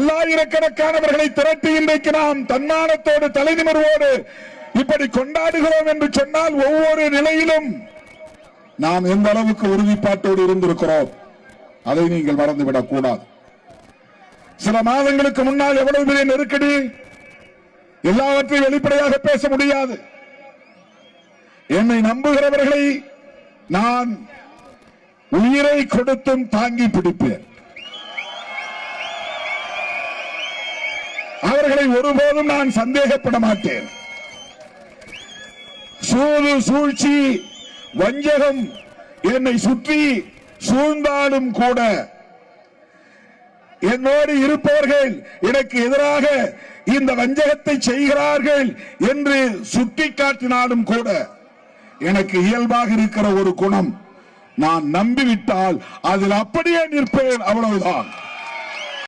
பல்லாயிரக்கணக்கானவர்களை திரட்டி இன்றைக்கு நாம் தன்மானத்தோடு தலைநிமிர்வோடு இப்படி கொண்டாடுகிறோம் என்று சொன்னால் ஒவ்வொரு நிலையிலும் நாம் எந்த அளவுக்கு உறுதிப்பாட்டோடு இருந்திருக்கிறோம் அதை நீங்கள் மறந்துவிடக் கூடாது. சில மாதங்களுக்கு முன்னால் எவ்வளவு பெரிய நெருக்கடி, எல்லாவற்றையும் வெளிப்படையாக பேச முடியாது. என்னை நம்புகிறவர்களை நான் உயிரை கொடுத்தும் தாங்கி பிடிப்பேன். அவர்களை ஒருபோதும் நான் சந்தேகப்பட மாட்டேன். சூது சூழ்ச்சி வஞ்சகம் என்னை சுற்றி சூழ்ந்தாலும் கூட என்னோடு இருப்பவர்கள் எனக்கு எதிராக இந்த வஞ்சகத்தை செய்கிறார்கள் என்று சுட்டிக்காட்டினாலும் கூட எனக்கு இயல்பாக இருக்கிற ஒரு குணம், நான் நம்பிவிட்டால் அதில் அப்படியே நிற்பேன், அவ்வளவுதான்.